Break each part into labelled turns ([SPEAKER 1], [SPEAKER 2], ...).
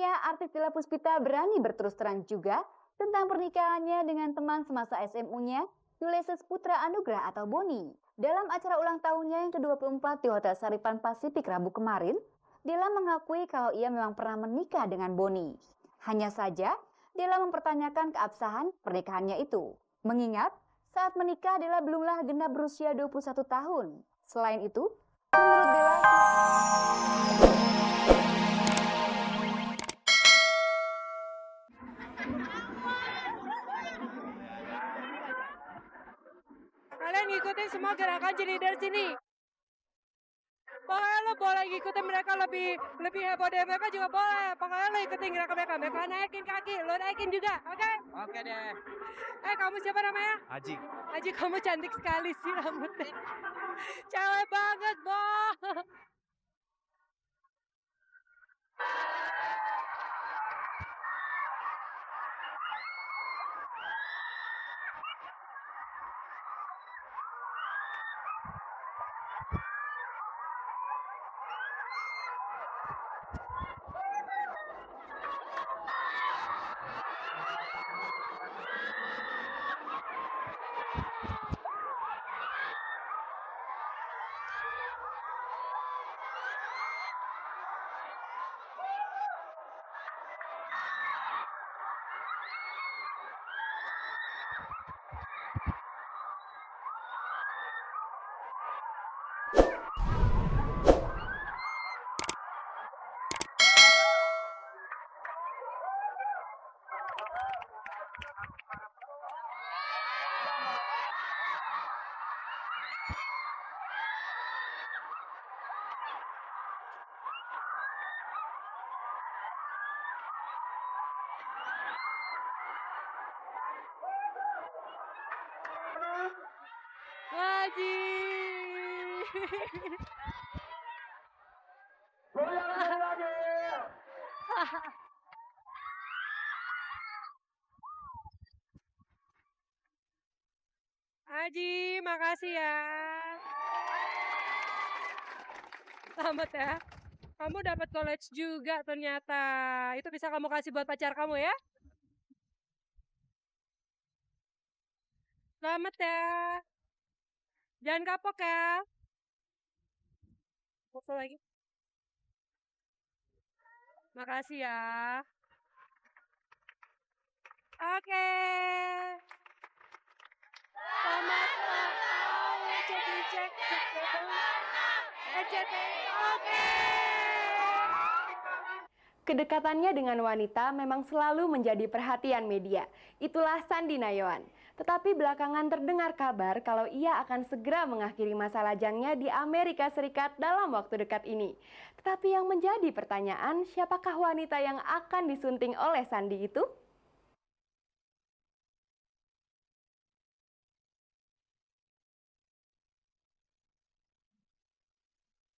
[SPEAKER 1] Akhirnya artis Della Puspita berani berterus terang juga tentang pernikahannya dengan teman semasa SMU-nya, Ulysses Putra Anugrah atau Boni. Dalam acara ulang tahunnya yang ke-24 di Hotel Saripan Pasifik Rabu kemarin, Della mengakui kalau ia memang pernah menikah dengan Boni. Hanya saja, Della mempertanyakan keabsahan pernikahannya itu. Mengingat, saat menikah Della belumlah genap berusia 21 tahun. Selain itu, menurut Della...
[SPEAKER 2] Kalian ngikutin semua gerakan cheerleader sini. Pokoknya lo boleh ngikutin mereka lebih heboh dari mereka juga boleh. Pokoknya lo ikutin gerakan mereka. Mereka naikin kaki, lo naikin juga, oke? Oke deh. Kamu siapa namanya?
[SPEAKER 3] Aji.
[SPEAKER 2] Aji, kamu cantik sekali sih rambutnya. Cewek banget, Boh. Aji. Aji, makasih ya. Selamat ya. Kamu dapat college juga ternyata. Itu bisa kamu kasih buat pacar kamu ya. Selamat ya. Jangan kapok ya. Foto lagi. Makasih ya. Oke. Selamat ulang tahun, cek. Oke.
[SPEAKER 4] Kedekatannya dengan wanita memang selalu menjadi perhatian media. Itulah Sandi Nayawan. Tetapi belakangan terdengar kabar kalau ia akan segera mengakhiri masa lajangnya di Amerika Serikat dalam waktu dekat ini. Tetapi yang menjadi pertanyaan, siapakah wanita yang akan disunting oleh Sandi itu?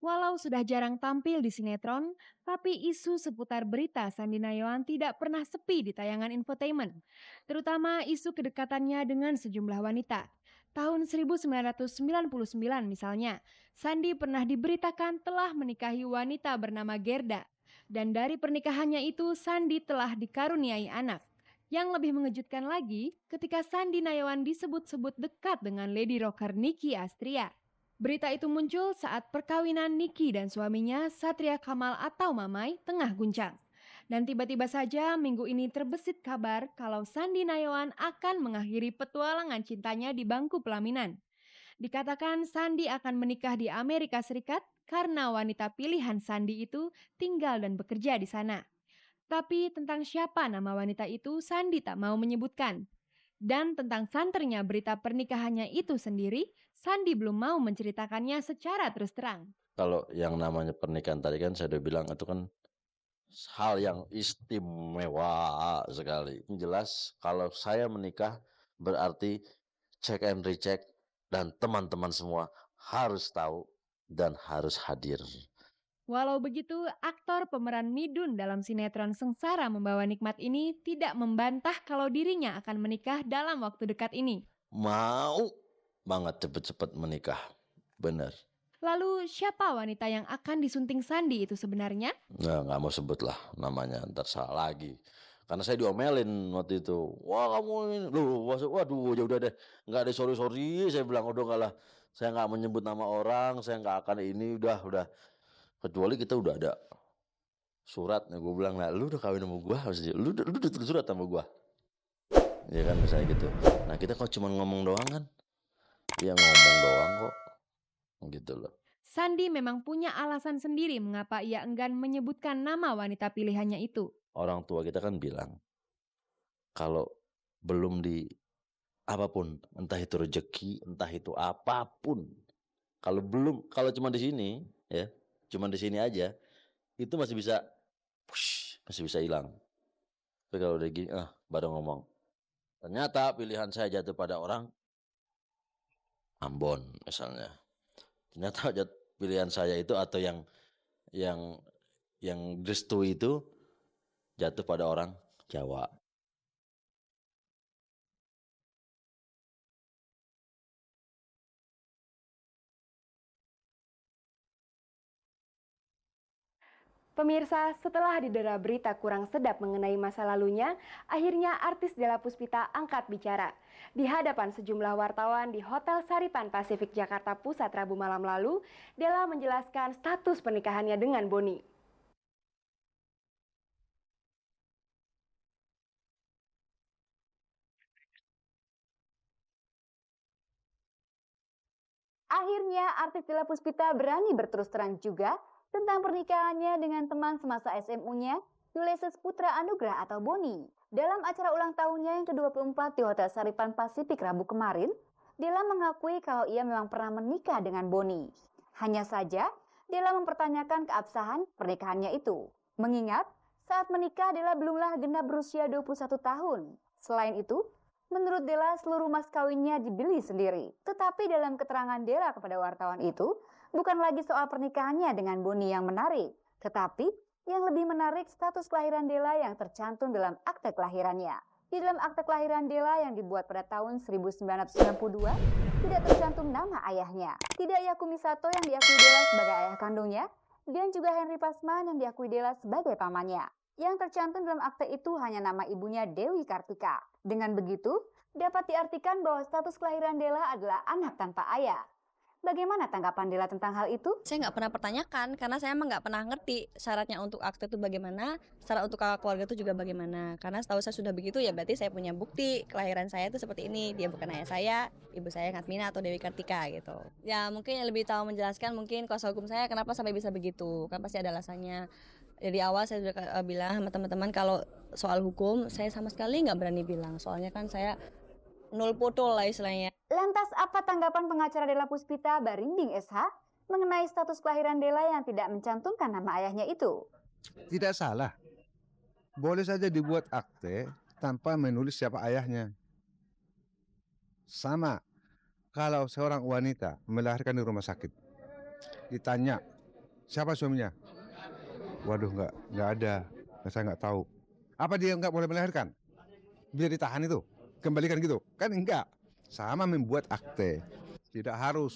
[SPEAKER 5] Walau sudah jarang tampil di sinetron, tapi isu seputar berita Sandi Nayawan tidak pernah sepi di tayangan infotainment, terutama isu kedekatannya dengan sejumlah wanita. Tahun 1999 misalnya, Sandi pernah diberitakan telah menikahi wanita bernama Gerda, dan dari pernikahannya itu Sandi telah dikaruniai anak. Yang lebih mengejutkan lagi, ketika Sandi Nayawan disebut-sebut dekat dengan Lady Rocker Nicky Astria. Berita itu muncul saat perkawinan Nicky dan suaminya Satria Kamal atau Mamai tengah guncang. Dan tiba-tiba saja minggu ini terbesit kabar kalau Sandi Nayawan akan mengakhiri petualangan cintanya di bangku pelaminan. Dikatakan Sandi akan menikah di Amerika Serikat karena wanita pilihan Sandi itu tinggal dan bekerja di sana. Tapi tentang siapa nama wanita itu Sandi tak mau menyebutkan. Dan tentang santernya berita pernikahannya itu sendiri, Sandi belum mau menceritakannya secara terus terang.
[SPEAKER 6] Kalau yang namanya pernikahan tadi kan saya udah bilang itu kan hal yang istimewa sekali. Yang jelas kalau saya menikah berarti check and recheck dan teman-teman semua harus tahu dan harus hadir.
[SPEAKER 5] Walau begitu, aktor pemeran Midun dalam sinetron Sengsara Membawa Nikmat ini tidak membantah kalau dirinya akan menikah dalam waktu dekat ini.
[SPEAKER 6] Mau banget cepet-cepet menikah, bener.
[SPEAKER 5] Lalu siapa wanita yang akan disunting Sandi itu sebenarnya?
[SPEAKER 6] Nah, nggak mau sebut lah namanya, ntar salah lagi. Karena saya diomelin waktu itu. Wah kamu ini, waduh ya udah deh, nggak ada sorry. Saya bilang udah nggak lah, saya nggak menyebut nama orang, saya nggak akan ini udah. Kecuali kita udah ada surat, gue bilang lah, lu udah kawin sama gua, lu udah tulis surat sama gua, ya kan misalnya gitu. Nah kita kok cuma ngomong doang kan, ya ngomong doang kok, gitu loh.
[SPEAKER 5] Sandi memang punya alasan sendiri mengapa ia enggan menyebutkan nama wanita pilihannya itu.
[SPEAKER 6] Orang tua kita kan bilang, kalau belum di apapun, entah itu rezeki, entah itu apapun, kalau cuma di sini, ya, cuma di sini aja, itu masih bisa hilang. Tapi kalau udah gini, baru ngomong. Ternyata pilihan saya jatuh pada orang Ambon misalnya. Ternyata pilihan saya itu atau yang restu itu jatuh pada orang Jawa.
[SPEAKER 4] Pemirsa, setelah didera berita kurang sedap mengenai masa lalunya, akhirnya artis Della Puspita angkat bicara. Di hadapan sejumlah wartawan di Hotel Saripan Pasifik Jakarta Pusat Rabu malam lalu, Della menjelaskan status pernikahannya dengan Boni.
[SPEAKER 1] Akhirnya artis Della Puspita berani berterus terang juga tentang pernikahannya dengan teman semasa SMU-nya, Ulysses Putra Anugrah atau Boni. Dalam acara ulang tahunnya yang ke-24 di Hotel Saripan Pasifik Rabu kemarin, Della mengakui kalau ia memang pernah menikah dengan Boni. Hanya saja, Della mempertanyakan keabsahan pernikahannya itu. Mengingat, saat menikah Della belumlah genap berusia 21 tahun. Selain itu, menurut Della seluruh mas kawinnya dibeli sendiri. Tetapi dalam keterangan Della kepada wartawan itu, bukan lagi soal pernikahannya dengan Boni yang menarik, tetapi yang lebih menarik status kelahiran Della yang tercantum dalam akte kelahirannya. Di dalam akte kelahiran Della yang dibuat pada tahun 1992, tidak tercantum nama ayahnya. Tidak Yakumi Sato yang diakui Della sebagai ayah kandungnya, dan juga Henry Pasman yang diakui Della sebagai pamannya. Yang tercantum dalam akte itu hanya nama ibunya Dewi Kartika. Dengan begitu, dapat diartikan bahwa status kelahiran Della adalah anak tanpa ayah. Bagaimana tanggapan Della tentang hal itu?
[SPEAKER 3] Saya nggak pernah pertanyakan karena saya emang nggak pernah ngerti syaratnya untuk akte itu bagaimana, syarat untuk kakak keluarga itu juga bagaimana. Karena setahu saya sudah begitu ya berarti saya punya bukti kelahiran saya itu seperti ini. Dia bukan ayah saya, ibu saya Ngatmina atau Dewi Kartika gitu. Ya mungkin yang lebih tahu menjelaskan mungkin kuasa hukum saya kenapa sampai bisa begitu. Kan pasti ada alasannya. Dari awal saya sudah bilang sama teman-teman kalau soal hukum saya sama sekali nggak berani bilang. Soalnya kan saya nol potol lah istilahnya.
[SPEAKER 1] Lantas apa tanggapan pengacara Della Puspita Barinding SH mengenai status kelahiran Della yang tidak mencantumkan nama ayahnya itu?
[SPEAKER 7] Tidak salah. Boleh saja dibuat akte tanpa menulis siapa ayahnya. Sama kalau seorang wanita melahirkan di rumah sakit. Ditanya, siapa suaminya? Waduh, nggak ada. Saya nggak tahu. Apa dia nggak boleh melahirkan? Biar ditahan itu, kembalikan gitu? Kan enggak. Sama membuat akte. Tidak harus.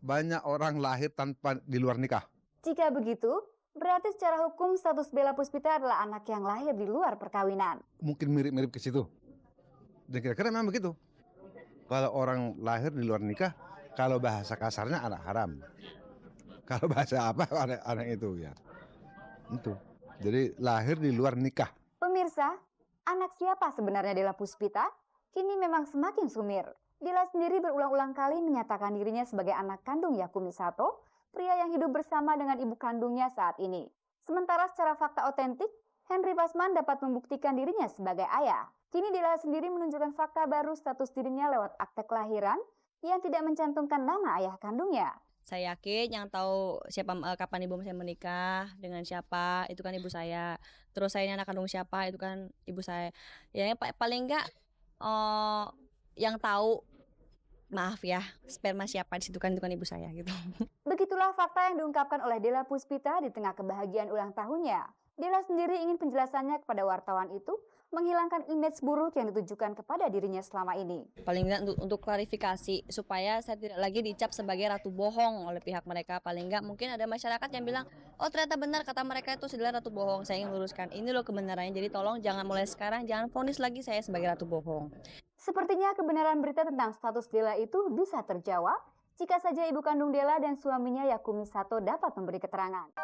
[SPEAKER 7] Banyak orang lahir tanpa di luar nikah.
[SPEAKER 1] Jika begitu, berarti secara hukum status Della Puspita adalah anak yang lahir di luar perkawinan.
[SPEAKER 7] Mungkin mirip-mirip ke situ. Dan kira-kira memang begitu. Kalau orang lahir di luar nikah, kalau bahasa kasarnya anak haram. Kalau bahasa apa anak itu ya. Itu. Jadi lahir di luar nikah.
[SPEAKER 1] Pemirsa, anak siapa sebenarnya Della Puspita? Kini memang semakin sumir. Della sendiri berulang-ulang kali menyatakan dirinya sebagai anak kandung Yakumi Sato, pria yang hidup bersama dengan ibu kandungnya saat ini. Sementara secara fakta otentik, Henry Pasman dapat membuktikan dirinya sebagai ayah. Kini Della sendiri menunjukkan fakta baru status dirinya lewat akte kelahiran yang tidak mencantumkan nama ayah kandungnya.
[SPEAKER 3] Saya yakin yang tahu siapa kapan ibu saya menikah dengan siapa itu kan ibu saya. Terus saya ini anak kandung siapa itu kan ibu saya. Ya paling enggak yang tahu maaf ya sperma siapa di situ kan itu kan ibu saya gitu.
[SPEAKER 1] Begitulah fakta yang diungkapkan oleh Della Puspita di tengah kebahagiaan ulang tahunnya. Della sendiri ingin penjelasannya kepada wartawan itu menghilangkan image buruk yang ditujukan kepada dirinya selama ini.
[SPEAKER 3] Paling nggak untuk klarifikasi supaya saya tidak lagi dicap sebagai ratu bohong oleh pihak mereka. Paling nggak mungkin ada masyarakat yang bilang, oh ternyata benar kata mereka itu adalah ratu bohong. Saya ingin luruskan, ini loh kebenarannya. Jadi tolong jangan mulai sekarang, jangan vonis lagi saya sebagai ratu bohong.
[SPEAKER 1] Sepertinya kebenaran berita tentang status Della itu bisa terjawab jika saja ibu kandung Della dan suaminya Yakumi Sato dapat memberi keterangan.